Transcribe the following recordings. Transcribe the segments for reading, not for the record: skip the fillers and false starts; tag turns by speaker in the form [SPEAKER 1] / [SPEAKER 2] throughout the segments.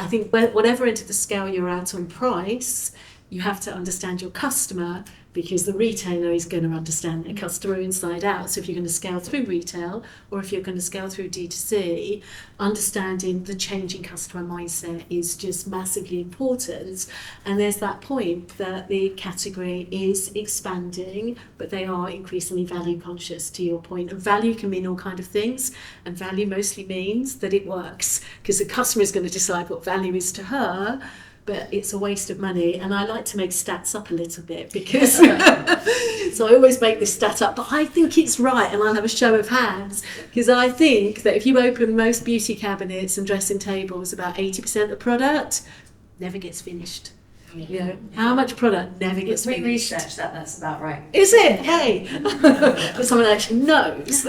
[SPEAKER 1] I think whatever end of the scale you're at on price, you have to understand your customer, because the retailer is going to understand their customer inside out. So if you're going to scale through retail, or if you're going to scale through D2C, understanding the changing customer mindset is just massively important. And there's that point that the category is expanding, but they are increasingly value conscious, to your point. And value can mean all kinds of things, and value mostly means that it works, because the customer is going to decide what value is to her. But it's a waste of money. And I like to make stats up a little bit, because so I always make this stat up, but I think it's right, and I'll have a show of hands, because I think that if you open most beauty cabinets and dressing tables, about 80% of the product never gets finished. You know, how much product never gets finished?
[SPEAKER 2] We researched that, that's about right.
[SPEAKER 1] Is it? Hey, but someone actually knows.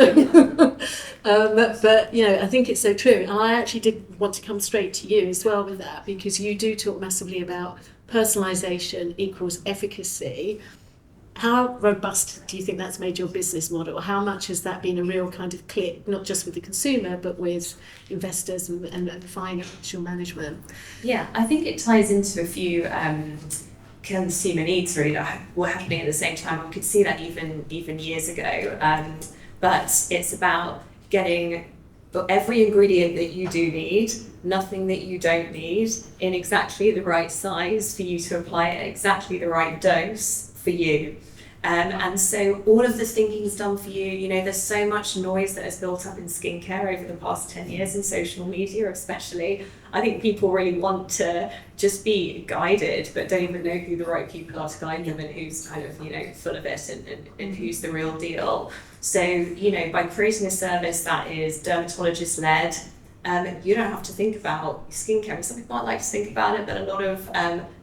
[SPEAKER 1] But you know, I think it's so true. And I actually did want to come straight to you as well with that, because you do talk massively about personalisation equals efficacy. How robust do you think that's made your business model? How much has that been a real kind of click, not just with the consumer, but with investors and financial management?
[SPEAKER 2] Yeah, I think it ties into a few consumer needs really that were happening at the same time. We could see that even years ago. But it's about getting every ingredient that you do need, nothing that you don't need, in exactly the right size for you to apply at exactly the right dose for you. And so all of the thinking is done for you. You know, there's so much noise that has built up in skincare over the past 10 years in social media, especially. I think people really want to just be guided, but don't even know who the right people are to guide them, and who's kind of, you know, full of it, and who's the real deal. So, you know, by creating a service that is dermatologist-led, you don't have to think about skincare. Some people might like to think about it, but a lot of,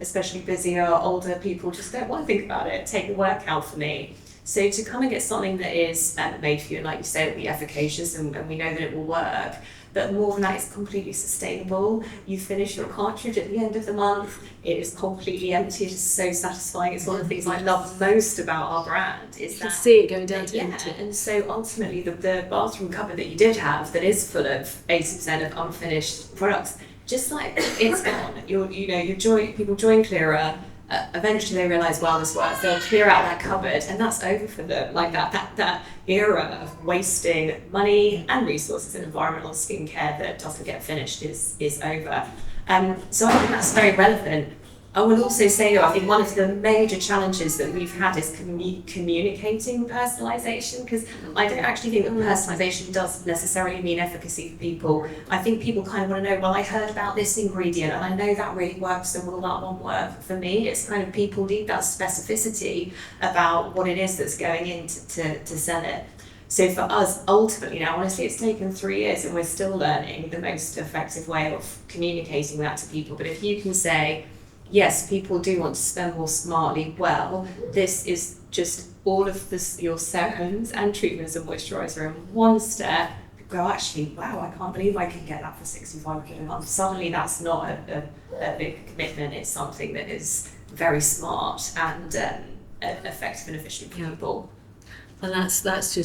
[SPEAKER 2] especially busier, older people just don't want to think about it. Take the work out for me. So to come and get something that is made for you, and like you say, it'll be efficacious, and we know that it will work, but more than that, it's completely sustainable. You finish your cartridge at the end of the month, it is completely empty. It is so satisfying. It's one of the things I love most about our brand. Is
[SPEAKER 1] you can see it going down to empty.
[SPEAKER 2] And so ultimately, the bathroom cupboard that you did have, that is full of 80% of unfinished products, just like it's gone. People join Clearer. Eventually they realise, wow, this works. They'll clear out that cupboard, and that's over for them. Like that era of wasting money and resources in environmental skincare that doesn't get finished is over. So I think that's very relevant. I would also say, though, I think one of the major challenges that we've had is communicating personalisation, because I don't actually think that personalisation does necessarily mean efficacy for people. I think people kind of want to know, well, I heard about this ingredient and I know that really works, so will that one work for me? It's kind of, people need that specificity about what it is that's going in to sell it. So for us, ultimately now, honestly, it's taken 3 years and we're still learning the most effective way of communicating that to people. But if you can say, yes, people do want to spend more smartly. Well, this is just all of your serums and treatments and moisturiser in one step. Go, actually, wow, I can't believe I can get that for £65 a month. Suddenly that's not a big commitment. It's something that is very smart and effective and efficient for people.
[SPEAKER 1] And that's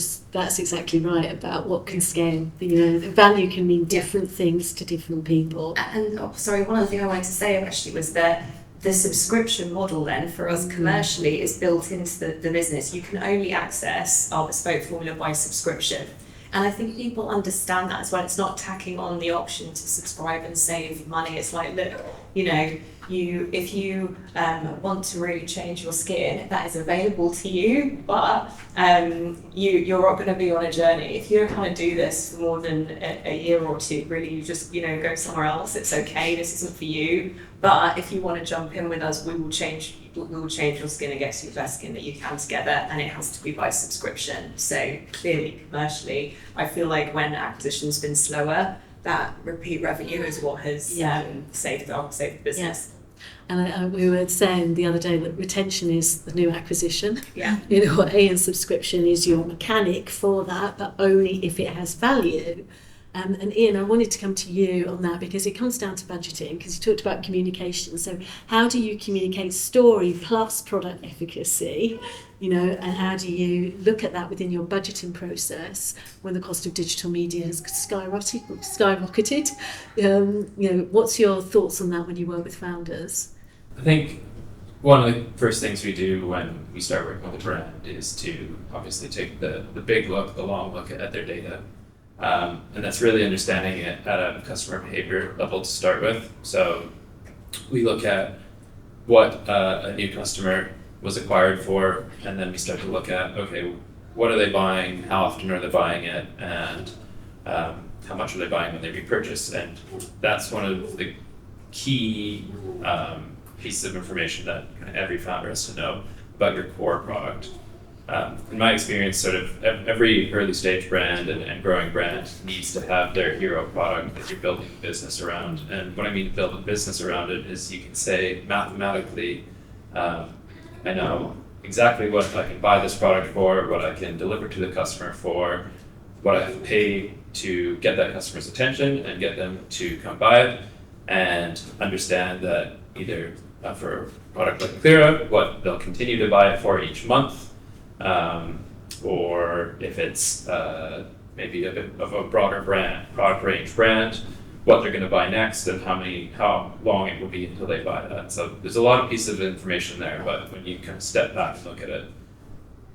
[SPEAKER 1] exactly right about what can scale. You know, value can mean different things to different people.
[SPEAKER 2] And one other thing I wanted to say actually was that the subscription model then for us commercially is built into the business. You can only access our bespoke formula by subscription. And I think people understand that as well. It's not tacking on the option to subscribe and save money. It's like, look, you know, if you want to really change your skin, that is available to you, but you're not going to be on a journey. If you don't kind of do this for more than a year or two, really, you just, you know, go somewhere else. It's okay. This isn't for you. But if you want to jump in with us, we will change your skin and get you the best skin that you can together, and it has to be by subscription. So clearly, commercially, I feel like when acquisition's been slower, that repeat revenue is what has saved the business.
[SPEAKER 1] Yeah. And we were saying the other day that retention is the new acquisition.
[SPEAKER 2] Yeah.
[SPEAKER 1] You know, and subscription is your mechanic for that, but only if it has value. And Ian, I wanted to come to you on that because it comes down to budgeting, because you talked about communication. So how do you communicate story plus product efficacy, and how do you look at that within your budgeting process when the cost of digital media has skyrocketed? What's your thoughts on that when you work with founders?
[SPEAKER 3] I think one of the first things we do when we start working with a brand is to obviously take the big look, the long look at their data. And that's really understanding it at a customer behavior level to start with. So we look at what a new customer was acquired for, and then we start to look at, okay, what are they buying, how often are they buying it, and how much are they buying when they repurchase. And that's one of the key pieces of information that every founder has to know about your core product. In my experience, sort of every early stage brand and growing brand needs to have their hero product that you're building a business around. And what I mean to build a business around it is you can say mathematically, I know exactly what I can buy this product for, what I can deliver to the customer for, what I can pay to get that customer's attention and get them to come buy it, and understand that either for a product like Cleara, what they'll continue to buy it for each month, or if it's maybe a bit of a broader product range brand, what they're going to buy next and how long it will be until they buy that. So there's a lot of pieces of information there, but when you kind of step back and look at it,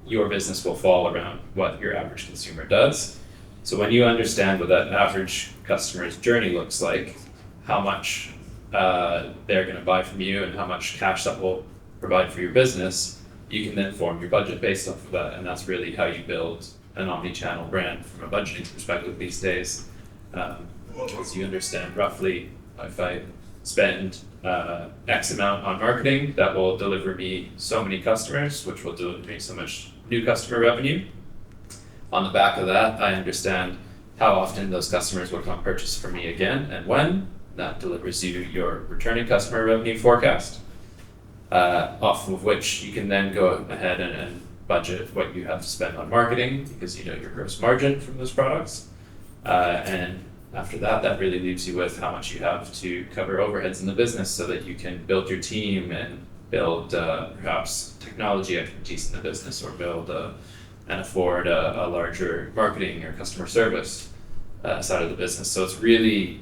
[SPEAKER 3] your business will fall around what your average consumer does. So when you understand what that average customer's journey looks like, how much they're going to buy from you and how much cash that will provide for your business, you can then form your budget based off of that. And that's really how you build an omni-channel brand from a budgeting perspective these days. Because you understand roughly, if I spend X amount on marketing, that will deliver me so many customers, which will deliver me so much new customer revenue. On the back of that, I understand how often those customers will come purchase from me again and when. That delivers you your returning customer revenue forecast, off of which you can then go ahead and budget what you have to spend on marketing, because you know your gross margin from those products. And after that, that really leaves you with how much you have to cover overheads in the business so that you can build your team and build perhaps technology expertise in the business, or build and afford a larger marketing or customer service side of the business. So it's really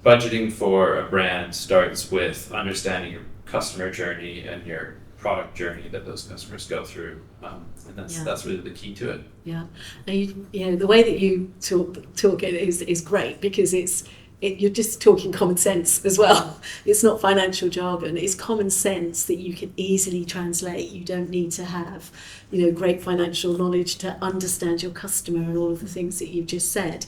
[SPEAKER 3] budgeting for a brand starts with understanding your customer journey and your product journey that those customers go through, and that's really the key to it.
[SPEAKER 1] Yeah, and the way that you talk it is great, because you're just talking common sense as well. It's not financial jargon. It's common sense that you can easily translate. You don't need to have, great financial knowledge to understand your customer and all of the things that you've just said.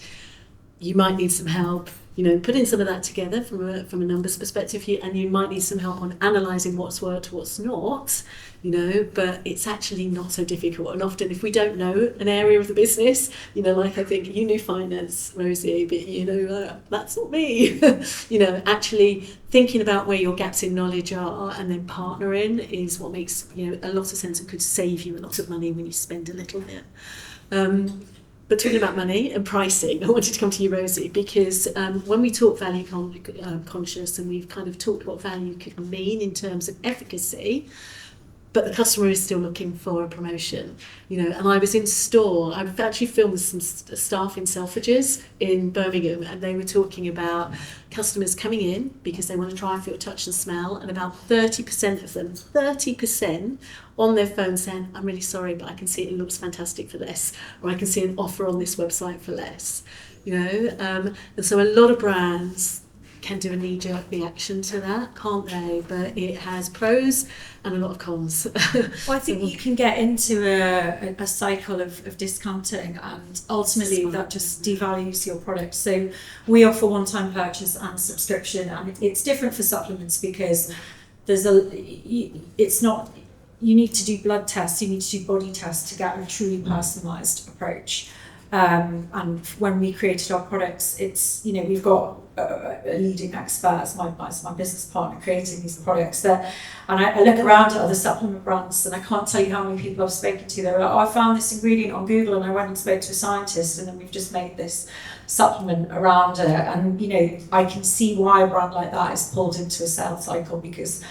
[SPEAKER 1] You might need some help, putting some of that together from a numbers perspective, and you might need some help on analysing what's worked, what's not, but it's actually not so difficult. And often if we don't know an area of the business, like I think you knew finance, Rosie, but that's not me. Actually thinking about where your gaps in knowledge are and then partnering is what makes, a lot of sense and could save you a lot of money when you spend a little bit. But talking about money and pricing, I wanted to come to you, Rosie, because when we talk value conscious, and we've kind of talked what value could mean in terms of efficacy, but the customer is still looking for a promotion, and I was in store. I've actually filmed with some staff in Selfridges in Birmingham, and they were talking about customers coming in because they want to try, feel, touch and smell, and about 30% of them, 30% on their phone saying, I'm really sorry, but I can see it looks fantastic for less, or I can see an offer on this website for less, and so a lot of brands can do a knee-jerk reaction to that, can't they? But it has pros and a lot of cons.
[SPEAKER 4] Well, I think you can get into a cycle of discounting, and ultimately that just devalues your product. So we offer one-time purchase and subscription, and it's different for supplements because you need to do blood tests, you need to do body tests to get a truly personalised approach. And when we created our products, it's, we've got a leading expert as my business partner creating these products and I look around at other supplement brands, and I can't tell you how many people I've spoken to. They're like, I found this ingredient on Google and I went and spoke to a scientist, and then we've just made this supplement around it. And, you know, I can see why a brand like that is pulled into a sales cycle, because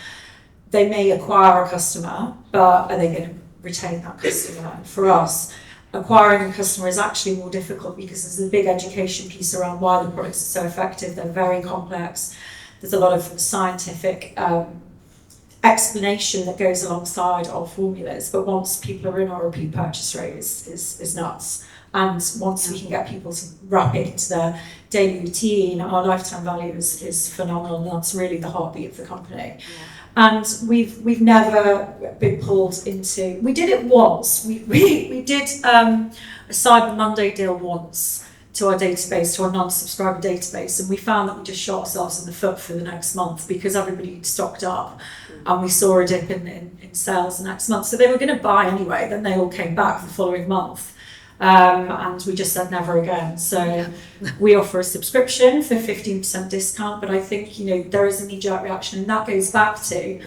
[SPEAKER 4] they may acquire a customer, but are they going to retain that customer? And for us, acquiring a customer is actually more difficult because there's a big education piece around why the products are so effective. They're very complex. There's a lot of scientific explanation that goes alongside our formulas, but once people are in, our repeat purchase rate is nuts. And once we can get people to wrap it into their daily routine, our lifetime value is phenomenal, and that's really the heartbeat of the company. And we've never been pulled into. We did it once. We did a Cyber Monday deal once to our database, to our non-subscriber database, and we found that we just shot ourselves in the foot for the next month because everybody stocked up, and we saw a dip in sales the next month. So they were going to buy anyway. Then they all came back the following month. And we just said never again. So we offer a subscription for 15% discount, but I think, you know, there is a knee-jerk reaction, and that goes back to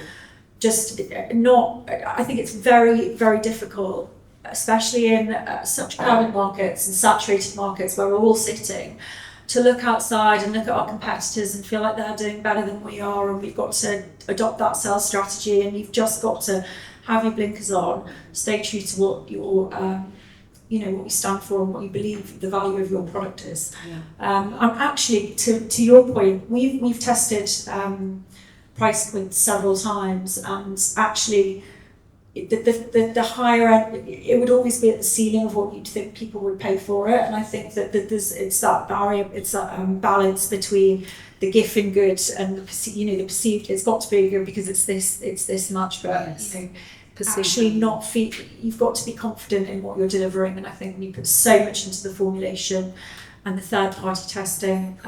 [SPEAKER 4] just not, I think it's very, very difficult, especially in such crowded markets and saturated markets where we're all sitting, to look outside and look at our competitors and feel like they're doing better than we are, and we've got to adopt that sales strategy, and you've just got to have your blinkers on, stay true to what your you know, what you stand for and what you believe the value of your product is. I'm actually, to your point, we've tested price points several times, and actually the higher end, it would always be at the ceiling of what you'd think people would pay for it. And I think that it's that barrier, it's that balance between the gifting good and the perceived. It's got to be good because it's this much, but you know, actually not you've got to be confident in what you're delivering. And I think when you put so much into the formulation and the third party testing,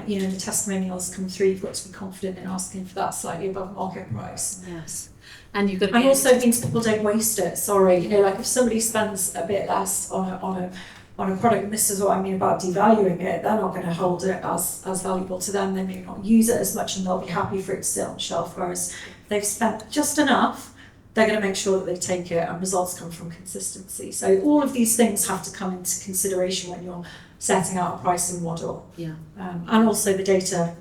[SPEAKER 4] you know, the testimonials come through, you've got to be confident in asking for that slightly above market price.
[SPEAKER 1] Yes. And you've got to
[SPEAKER 4] and also means people don't waste it. Sorry, you know, like if somebody spends a bit less on a product, and this is what I mean about devaluing it, they're not going to hold it as valuable to them. They may not use it as much, and they'll be happy for it to sit on the shelf. Whereas if they've spent just enough, they're going to make sure that they take it, and results come from consistency. So all of these things have to come into consideration when you're setting out a pricing model.
[SPEAKER 1] Yeah.
[SPEAKER 4] And also the data,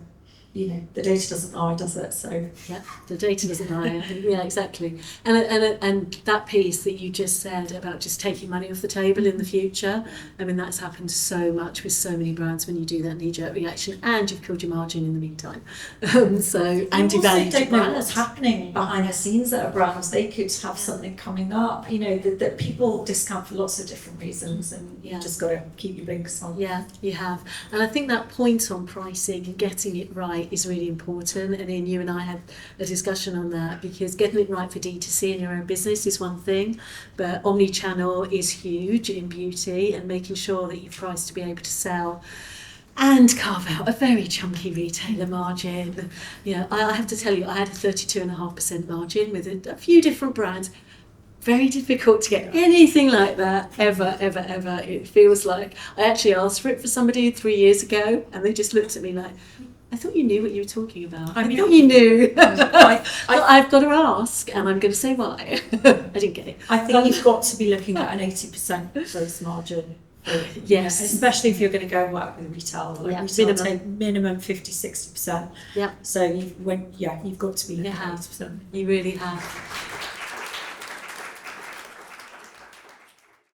[SPEAKER 4] you know, the data doesn't lie, does it? So
[SPEAKER 1] yeah, the data doesn't lie. Yeah, exactly. And that piece that you just said about just taking money off the table in the future, I mean, that's happened so much with so many brands when you do that knee-jerk reaction, and you've killed your margin in the meantime. And devalued your
[SPEAKER 4] don't know
[SPEAKER 1] brand.
[SPEAKER 4] what's happening behind the scenes at a brand. They could have something coming up, you know, that people discount for lots of different reasons, and
[SPEAKER 1] Yeah.
[SPEAKER 4] you just got to keep your blinkers on.
[SPEAKER 1] Yeah, you have. And I think that point on pricing and getting it right is really important. And Ian, you and I had a discussion on that, because getting it right for D2C in your own business is one thing, but omni-channel is huge in beauty, and making sure that you're priced to be able to sell and carve out a very chunky retailer margin. You know, I have to tell you, I had a 32.5% margin with a few different brands. Very difficult to get anything like that ever. It feels like I actually asked for it for somebody 3 years ago, and they just looked at me like, I thought you knew what you were talking about. I thought you knew. I've got to ask, and I'm going to say why. I didn't get it.
[SPEAKER 4] I think you've got to be looking at an 80% gross margin.
[SPEAKER 1] Yes.
[SPEAKER 4] Especially if you're going to go and work with retail. Like
[SPEAKER 1] Yeah,
[SPEAKER 4] retail
[SPEAKER 1] minimum.
[SPEAKER 4] take minimum 50-60%.
[SPEAKER 1] Yeah.
[SPEAKER 4] So you've got to be looking at 80%.
[SPEAKER 1] You really have.